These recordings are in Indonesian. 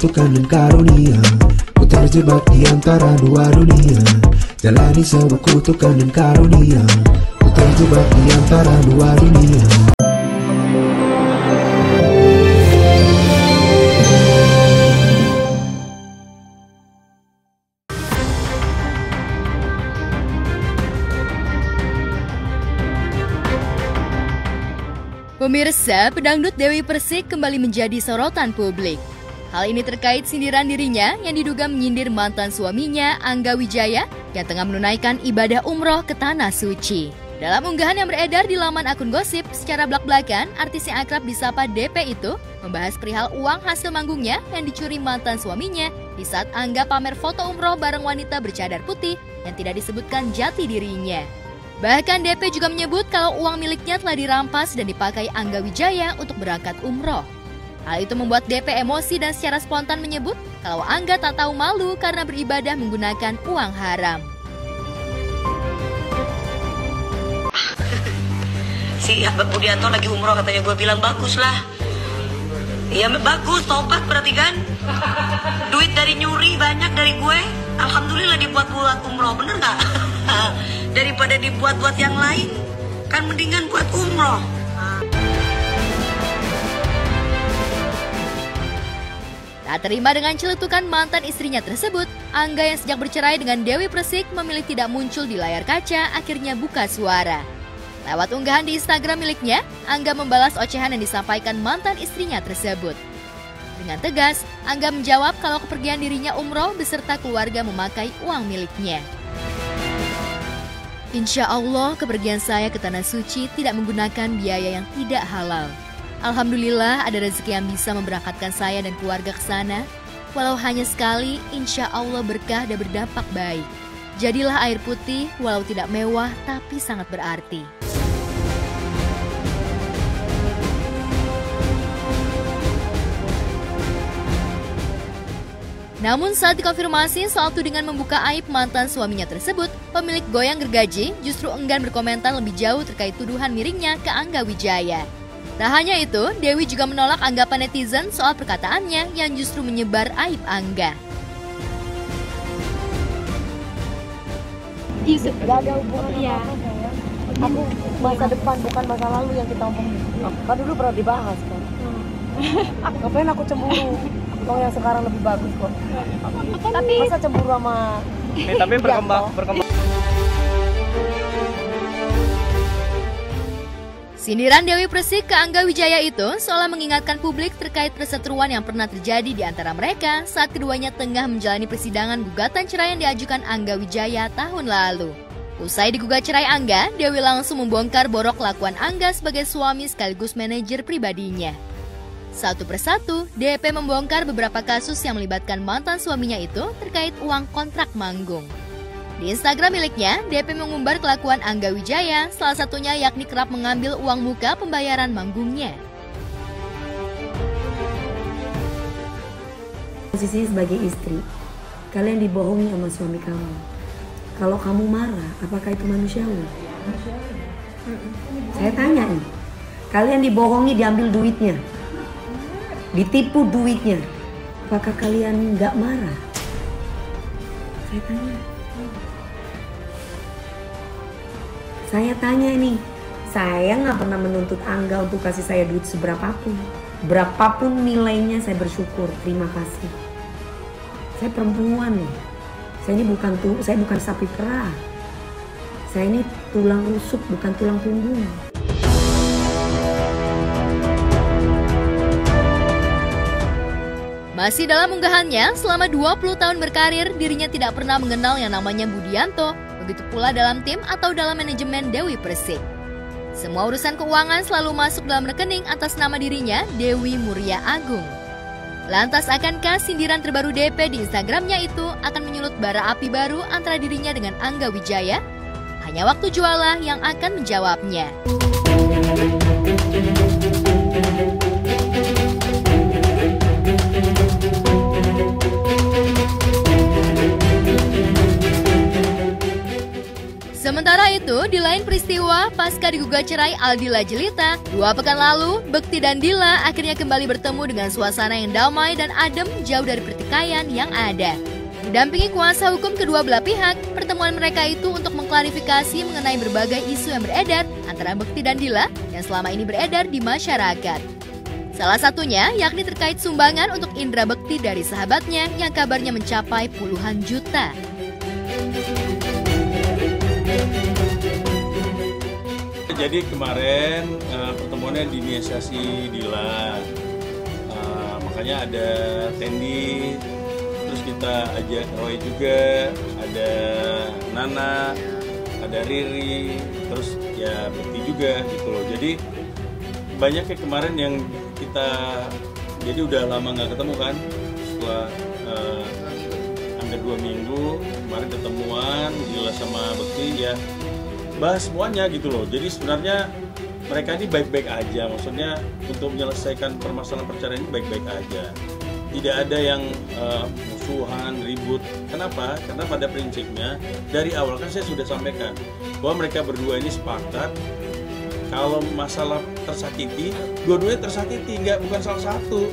kutukan dan karunia. Ku terjebak di antara dua dunia, jalani sebuah kutukan dan karunia. Ku terjebak di antara dua dunia. Pemirsa, pedangdut Dewi Persik kembali menjadi sorotan publik. Hal ini terkait sindiran dirinya yang diduga menyindir mantan suaminya, Angga Wijaya, yang tengah menunaikan ibadah umroh ke Tanah Suci. Dalam unggahan yang beredar di laman akun gosip, secara belak-belakan, artis yang akrab disapa DP itu membahas perihal uang hasil manggungnya yang dicuri mantan suaminya di saat Angga pamer foto umroh bareng wanita bercadar putih yang tidak disebutkan jati dirinya. Bahkan DP juga menyebut kalau uang miliknya telah dirampas dan dipakai Angga Wijaya untuk berangkat umroh. Hal itu membuat DP emosi dan secara spontan menyebut kalau Angga tak tahu malu karena beribadah menggunakan uang haram. Si Budianto lagi umroh katanya, gue bilang bagus lah. Iya bagus, tobat berarti kan. Duit dari nyuri banyak dari gue, alhamdulillah dibuat-buat umroh, bener gak? Daripada dibuat-buat yang lain, kan mendingan buat umroh. Tak terima dengan celetukan mantan istrinya tersebut, Angga yang sejak bercerai dengan Dewi Persik memilih tidak muncul di layar kaca, akhirnya buka suara. Lewat unggahan di Instagram miliknya, Angga membalas ocehan yang disampaikan mantan istrinya tersebut. Dengan tegas, Angga menjawab kalau kepergian dirinya umroh beserta keluarga memakai uang miliknya. Insya Allah kepergian saya ke Tanah Suci tidak menggunakan biaya yang tidak halal. Alhamdulillah ada rezeki yang bisa memberangkatkan saya dan keluarga ke sana. Walau hanya sekali, insya Allah berkah dan berdampak baik. Jadilah air putih walau tidak mewah tapi sangat berarti. Namun saat dikonfirmasi soal tudingan membuka aib mantan suaminya tersebut, pemilik Goyang Gergaji justru enggan berkomentar lebih jauh terkait tuduhan miringnya ke Angga Wijaya. Tak hanya itu, Dewi juga menolak anggapan netizen soal perkataannya yang justru menyebar aib Angga. Gak ada hubungan ya. Aku masa depan bukan masa lalu yang kita omongin. Kan dulu pernah dibahas kan. Ngapain aku cemburu? Kalau yang sekarang lebih bagus kok. Tapi masa cemburu sama tapi berkembang. Sindiran Dewi Persik ke Angga Wijaya itu seolah mengingatkan publik terkait perseteruan yang pernah terjadi di antara mereka saat keduanya tengah menjalani persidangan gugatan cerai yang diajukan Angga Wijaya tahun lalu. Usai digugat cerai Angga, Dewi langsung membongkar borok kelakuan Angga sebagai suami sekaligus manajer pribadinya. Satu persatu, DP membongkar beberapa kasus yang melibatkan mantan suaminya itu terkait uang kontrak manggung. Di Instagram miliknya, DP mengumbar kelakuan Angga Wijaya, salah satunya yakni kerap mengambil uang muka pembayaran manggungnya. Posisinya sebagai istri, kalian dibohongi sama suami kamu. Kalau kamu marah, apakah itu manusiawi? Saya tanya nih, kalian dibohongi diambil duitnya, ditipu duitnya, apakah kalian nggak marah? Saya tanya. Saya tanya nih, saya nggak pernah menuntut Angga untuk kasih saya duit seberapapun. Berapapun nilainya saya bersyukur, terima kasih. Saya perempuan nih, saya bukan sapi perah. Saya ini tulang rusuk, bukan tulang punggung. Masih dalam unggahannya, selama 20 tahun berkarir, dirinya tidak pernah mengenal yang namanya Budianto, begitu pula dalam tim atau dalam manajemen Dewi Persik. Semua urusan keuangan selalu masuk dalam rekening atas nama dirinya, Dewi Muria Agung. Lantas akankah sindiran terbaru DP di Instagramnya itu akan menyulut bara api baru antara dirinya dengan Angga Wijaya? Hanya waktu jualah yang akan menjawabnya. Sementara itu, di lain peristiwa pasca digugat cerai Aldila Jelita, 2 pekan lalu, Bekti dan Dila akhirnya kembali bertemu dengan suasana yang damai dan adem jauh dari pertikaian yang ada. Didampingi kuasa hukum kedua belah pihak, pertemuan mereka itu untuk mengklarifikasi mengenai berbagai isu yang beredar antara Bekti dan Dila yang selama ini beredar di masyarakat. Salah satunya yakni terkait sumbangan untuk Indra Bekti dari sahabatnya yang kabarnya mencapai puluhan juta. Jadi kemarin pertemuannya diinisiasi Dila, makanya ada Tendi, terus kita ajak Roy juga, ada Nana, ada Riri, terus ya Bekti juga gitu loh. Jadi banyak ya kemarin yang kita, jadi udah lama nggak ketemu kan, setelah hampir 2 minggu kemarin ketemuan Dila sama Bekti ya. Bahas semuanya gitu loh. Jadi sebenarnya mereka ini baik-baik aja. Maksudnya untuk menyelesaikan permasalahan perceraian ini baik-baik aja. Tidak ada yang musuhan, ribut. Kenapa? Karena pada prinsipnya dari awal kan saya sudah sampaikan bahwa mereka berdua ini sepakat kalau masalah tersakiti, dua-duanya tersakiti, bukan salah satu.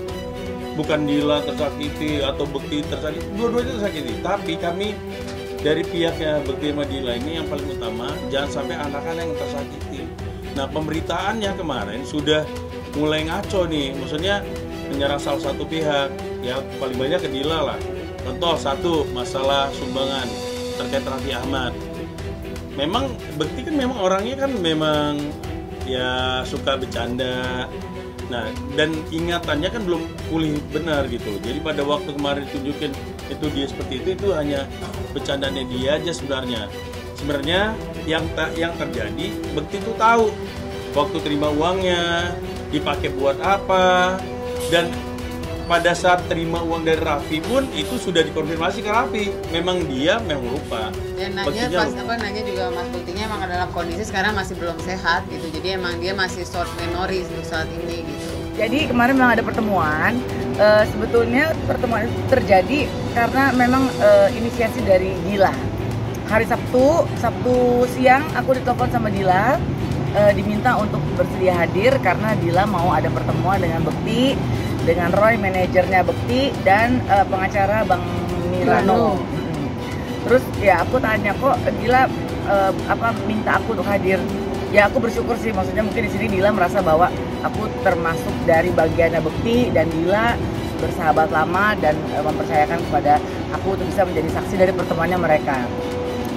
Bukan Dila tersakiti atau Bekti tersakiti, dua-duanya tersakiti. Tapi kami dari pihaknya Bekti sama Dila ini yang paling utama jangan sampai anak-anak yang tersakiti. Nah, pemberitaannya kemarin sudah mulai ngaco nih, maksudnya menyerang salah satu pihak, ya paling banyak ke Dila lah. Contoh satu, masalah sumbangan terkait Raffi Ahmad. Memang Bekti kan memang orangnya kan memang ya suka bercanda. Nah, dan ingatannya kan belum pulih benar gitu. Jadi pada waktu kemarin tunjukin itu dia seperti itu hanya bercandanya dia aja sebenarnya. Sebenarnya yang terjadi Bekti itu tahu waktu terima uangnya dipakai buat apa, dan pada saat terima uang dari Raffi pun itu sudah dikonfirmasi ke Raffi, memang dia memang lupa. Dan nanya juga Mas Bektinya emang dalam kondisi sekarang masih belum sehat gitu, jadi emang dia masih short memory untuk saat ini gitu. Jadi kemarin memang ada pertemuan, sebetulnya pertemuan itu terjadi karena memang inisiasi dari Dila. Hari Sabtu siang aku ditelepon sama Dila, diminta untuk bersedia hadir karena Dila mau ada pertemuan dengan Bekti, dengan Roy, manajernya Bekti, dan pengacara Bang Milano. Terus ya aku tanya, kok Dila minta aku untuk hadir. Ya aku bersyukur sih, maksudnya mungkin di sini Dila merasa bahwa aku termasuk dari bagiannya Bekti dan Dila bersahabat lama dan mempercayakan kepada aku untuk bisa menjadi saksi dari pertemuannya mereka.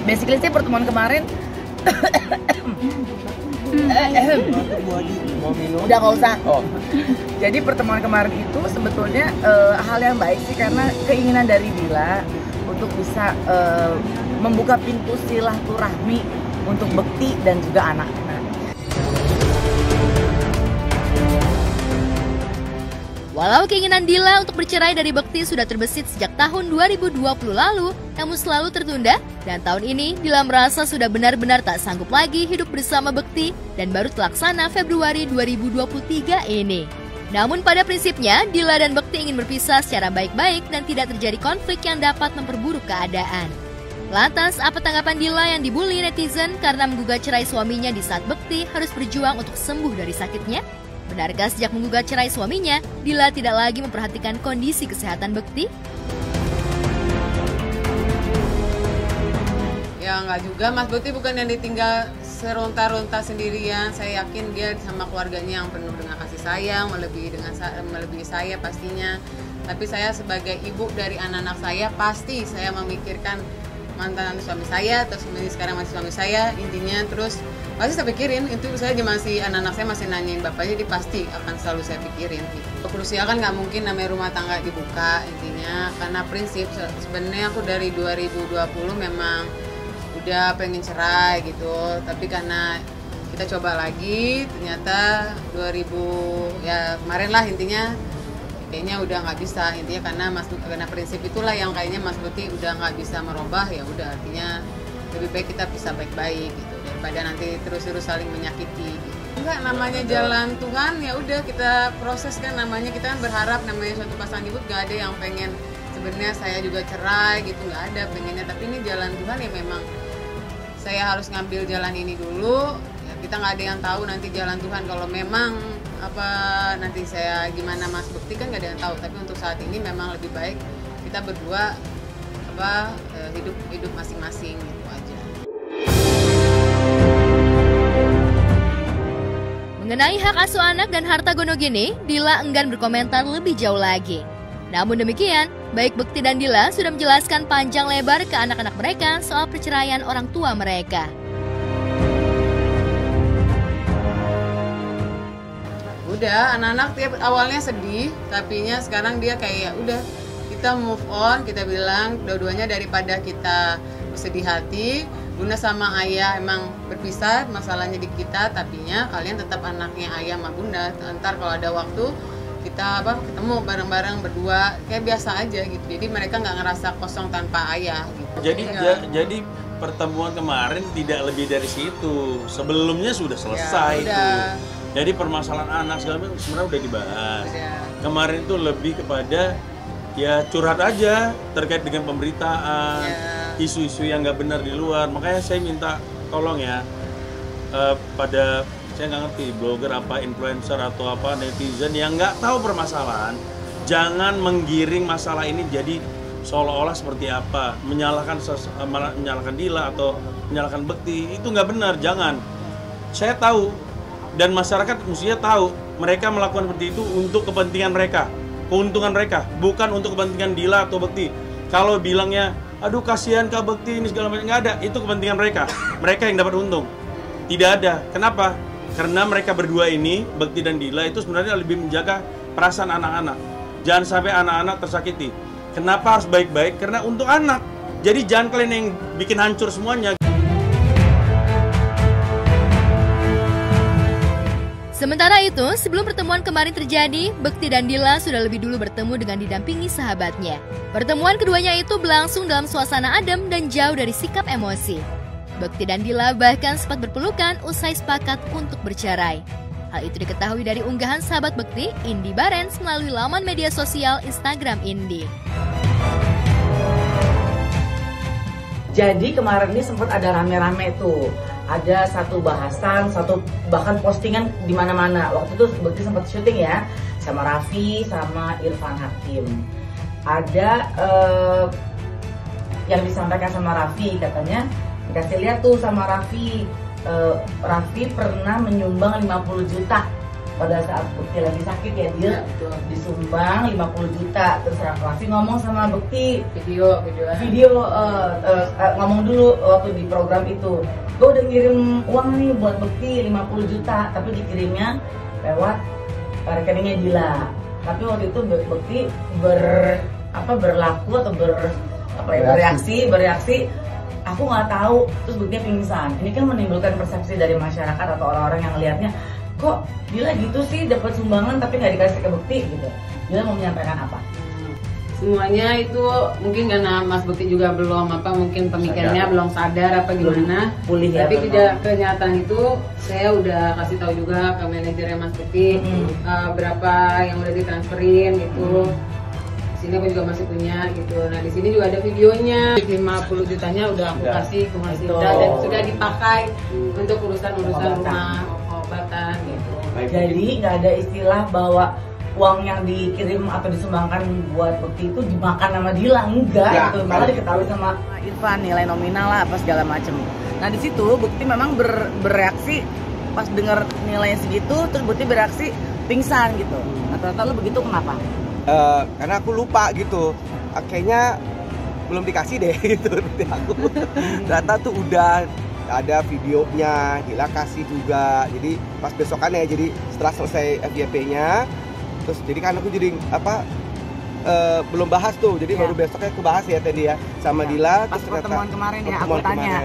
Basically sih pertemuan kemarin udah nggak usah. Jadi pertemuan kemarin itu sebetulnya hal yang baik sih, karena keinginan dari Dila untuk bisa membuka pintu silaturahmi untuk Bekti dan juga anak-anak. Walau keinginan Dila untuk bercerai dari Bekti sudah terbesit sejak tahun 2020 lalu, namun selalu tertunda, dan tahun ini Dila merasa sudah benar-benar tak sanggup lagi hidup bersama Bekti dan baru terlaksana Februari 2023 ini. Namun pada prinsipnya, Dila dan Bekti ingin berpisah secara baik-baik dan tidak terjadi konflik yang dapat memperburuk keadaan. Lantas, apa tanggapan Dila yang dibully netizen karena menggugat cerai suaminya di saat Bekti harus berjuang untuk sembuh dari sakitnya? Benarkah sejak menggugat cerai suaminya, Dila tidak lagi memperhatikan kondisi kesehatan Bekti? Ya nggak juga, Mas Bekti bukan yang ditinggal seronta-ronta sendirian. Saya yakin dia sama keluarganya yang penuh dengan kasih sayang, melebihi saya pastinya. Tapi saya sebagai ibu dari anak-anak saya, pasti saya memikirkan mantan suami saya, atau sekarang masih suami saya, intinya terus pasti saya pikirin. Itu saya masih, anak-anak saya masih nanyain bapaknya, jadi pasti akan selalu saya pikirin. Krusial kan nggak mungkin namanya rumah tangga dibuka, intinya karena prinsip sebenarnya aku dari 2020 memang udah pengen cerai gitu, tapi karena kita coba lagi ternyata 2000 ya kemarin lah, intinya kayaknya udah nggak bisa, intinya karena prinsip itulah yang kayaknya Mas Bekti udah nggak bisa merubah, ya udah artinya lebih baik kita bisa baik-baik gitu daripada nanti terus-terus saling menyakiti gitu. Enggak, namanya jalan Tuhan, ya udah kita proses kan, namanya kita kan berharap namanya suatu pasangan hidup gak ada yang pengen sebenarnya saya juga cerai gitu, nggak ada pengennya, tapi ini jalan Tuhan ya memang saya harus ngambil jalan ini dulu. Ya, kita nggak ada yang tahu nanti jalan Tuhan. Kalau memang apa nanti saya gimana Mas Bekti kan nggak ada yang tahu. Tapi untuk saat ini memang lebih baik kita berdua hidup masing-masing gitu aja. Mengenai hak asuh anak dan harta gonogene, Dila enggan berkomentar lebih jauh lagi. Namun demikian, baik Bekti dan Dila sudah menjelaskan panjang lebar ke anak-anak mereka soal perceraian orang tua mereka. Udah, anak-anak tiap awalnya sedih, tapinya sekarang dia kayak udah kita move on, kita bilang dua-duanya daripada kita sedih hati. Bunda sama ayah emang berpisah, masalahnya di kita, tapinya kalian tetap anaknya ayah sama bunda. Ntar kalau ada waktu kita ketemu bareng-bareng berdua kayak biasa aja gitu. Jadi mereka nggak ngerasa kosong tanpa ayah gitu. Jadi pertemuan kemarin tidak lebih dari situ. Sebelumnya sudah selesai itu. Jadi permasalahan anak segala macam sebenarnya udah dibahas. Kemarin itu lebih kepada ya curhat aja terkait dengan pemberitaan, isu-isu yang nggak benar di luar. Makanya saya minta tolong ya pada saya nggak ngerti blogger apa influencer atau apa netizen yang nggak tahu permasalahan, jangan menggiring masalah ini jadi seolah-olah seperti apa menyalahkan Dila atau menyalahkan Bekti, itu nggak benar. Jangan. Saya tahu dan masyarakat mestinya tahu mereka melakukan seperti itu untuk kepentingan mereka, keuntungan mereka, bukan untuk kepentingan Dila atau Bekti. Kalau bilangnya aduh kasihan Kak Bekti ini segala macam, nggak ada, itu kepentingan mereka yang dapat untung. Tidak ada. Kenapa? Karena mereka berdua ini, Bekti dan Dila itu sebenarnya lebih menjaga perasaan anak-anak. Jangan sampai anak-anak tersakiti. Kenapa harus baik-baik? Karena untuk anak. Jadi jangan kalian yang bikin hancur semuanya. Sementara itu, sebelum pertemuan kemarin terjadi, Bekti dan Dila sudah lebih dulu bertemu dengan didampingi sahabatnya. Pertemuan keduanya itu berlangsung dalam suasana adem dan jauh dari sikap emosi. Bekti dan Dila bahkan sempat berpelukan usai sepakat untuk bercerai. Hal itu diketahui dari unggahan sahabat Bekti, Indi Barens, melalui laman media sosial Instagram Indi. Jadi kemarin ini sempat ada rame-rame tuh. Ada satu bahasan, bahkan postingan di mana-mana. Waktu itu Bekti sempat syuting ya sama Raffi sama Irfan Hakim. Ada yang disampaikan sama Raffi, katanya dikasih lihat tuh sama Raffi. Raffi pernah menyumbang 50 juta pada saat Bekti lagi sakit ya, dia disumbang 50 juta. Terus Raffi ngomong sama Bekti, video ngomong dulu waktu di program itu, gue udah ngirim uang nih buat Bekti 50 juta, tapi dikirimnya lewat rekeningnya Dila. Tapi waktu itu Bekti berlaku atau bereaksi, aku nggak tahu, terus Bekti pingsan. Ini kan menimbulkan persepsi dari masyarakat atau orang-orang yang lihatnya, kok Dila gitu sih dapat sumbangan tapi nggak dikasih ke Bekti gitu. Dila mau menyampaikan apa? Semuanya itu mungkin karena Mas Bekti juga mungkin pemikirannya belum sadar apa gimana. Pulih ya. Tapi kenyataan itu saya udah kasih tahu juga ke manajernya Mas Bekti berapa yang udah ditransferin gitu. Sini aku juga masih punya gitu. Nah di sini juga ada videonya. 50 jutanya udah aku kasih ke Mas Indra dan sudah dipakai untuk urusan rumah obatan gitu. Jadi nggak ada istilah bahwa uang yang dikirim atau disumbangkan buat Bekti itu dimakan sama Dila, enggak gitu. Malah diketahui sama Irfan nilai nominal lah apa segala macem. Nah di situ Bekti memang bereaksi pas dengar nilainya segitu, terus Bekti bereaksi pingsan gitu. Nah ternyata lu begitu kenapa? Karena aku lupa gitu, kayaknya belum dikasih deh gitu aku. Ternyata tuh udah ada videonya, Dila kasih juga. Jadi pas besokannya, jadi setelah selesai FYP-nya, terus jadi kan aku jadi belum bahas tuh, jadi baru besoknya aku bahas ya tadi ya sama Dila. Pas pertemuan kemarin ya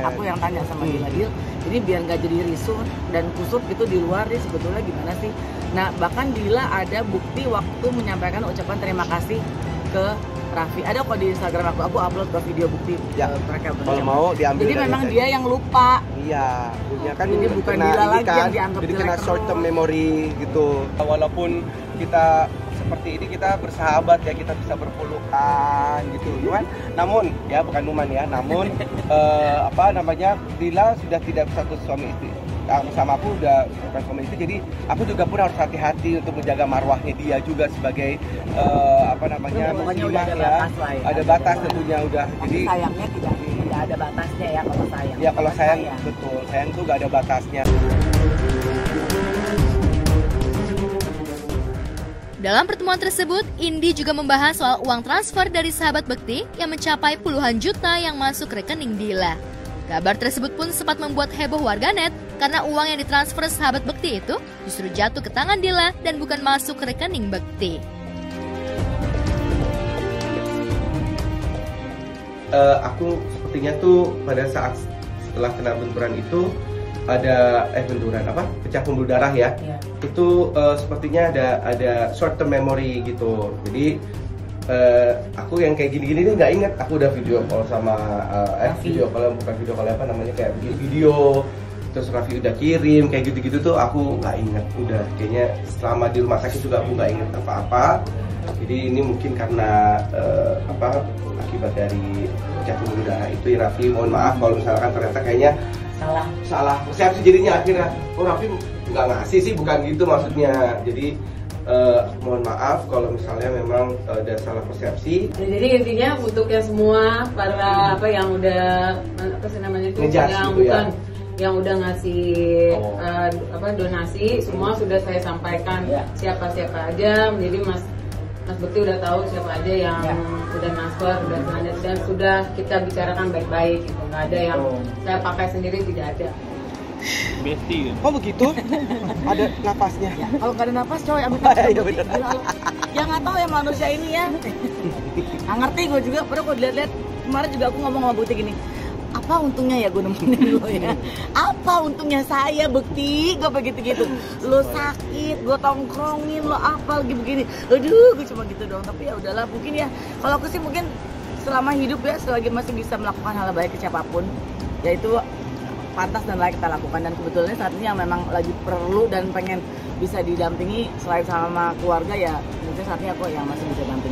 aku yang tanya sama Dila, jadi biar nggak jadi risuh dan kusut gitu di luar, dia sebetulnya gimana sih? Nah bahkan Dila ada bukti waktu menyampaikan ucapan terima kasih ke Raffi, ada kok di Instagram aku upload ke video bukti mereka. Kalau mau diambil. Jadi memang dia yang lupa. Iya, punya kan jadi bukan Dila lagi kan, yang dianggap jadi kena short term memory gitu. Walaupun kita seperti ini, kita bersahabat ya, kita bisa berpelukan kan gitu. Namun Lila sudah tidak satu suami istri. Sama aku udah bukan suami istri, jadi aku juga pun harus hati-hati untuk menjaga marwahnya dia juga sebagai muslimah ya. Ada batas tentunya udah. Jadi sayangnya tidak ada batasnya ya kalau sayang. Ya kalau sayang betul, sayang tuh gak ada batasnya. Dalam pertemuan tersebut, Indi juga membahas soal uang transfer dari sahabat Bekti yang mencapai puluhan juta yang masuk rekening Dila. Kabar tersebut pun sempat membuat heboh warganet karena uang yang ditransfer sahabat Bekti itu justru jatuh ke tangan Dila dan bukan masuk ke rekening Bekti. Aku sepertinya tuh pada saat setelah kena benturan itu ada pecah pembuluh darah ya. Itu sepertinya ada short term memory gitu. Jadi aku yang kayak gini-gini nih nggak inget. Aku udah video call sama kayak video. Terus Raffi udah kirim kayak gitu-gitu tuh aku nggak inget. Udah kayaknya selama di rumah sakit juga aku nggak inget apa-apa. Jadi ini mungkin karena akibat dari pecah pembuluh darah itu ya Raffi. Mohon maaf kalau misalkan ternyata kayaknya salah persepsi jadinya akhirnya Raffi nggak ngasih sih, bukan gitu maksudnya. Jadi mohon maaf kalau misalnya memang ada salah persepsi. Jadi intinya untuk yang semua para yang udah yang udah ngasih donasi semua sudah saya sampaikan siapa aja. Jadi Mas Bekti udah tahu siapa aja yang udah transfer, dan sudah kita bicarakan baik-baik gitu. Nggak ada yang saya pakai sendiri, tidak ada. Besti kan? Oh begitu? Ada napasnya? Ya, kalau nggak ada napas coy ambil nafas. Ya nggak tahu ya manusia ini ya. Nggak ngerti gue juga. Padahal kalau dilihat-lihat kemarin juga aku ngomong sama Bekti gini. Apa untungnya ya gue nemenin lo ya? Apa untungnya saya Bekti? Gue begitu-gitu. Lo sakit, gue tongkrongin, lo apa lagi begini. Aduh, gue cuma gitu doang. Tapi ya udahlah, mungkin ya. Kalau aku sih mungkin selama hidup ya, selagi masih bisa melakukan hal baik ke siapapun, yaitu pantas dan layak kita lakukan. Dan kebetulan saat ini yang memang lagi perlu dan pengen bisa didampingi selain sama keluarga ya, mungkin saatnya aku yang masih bisa dampingi.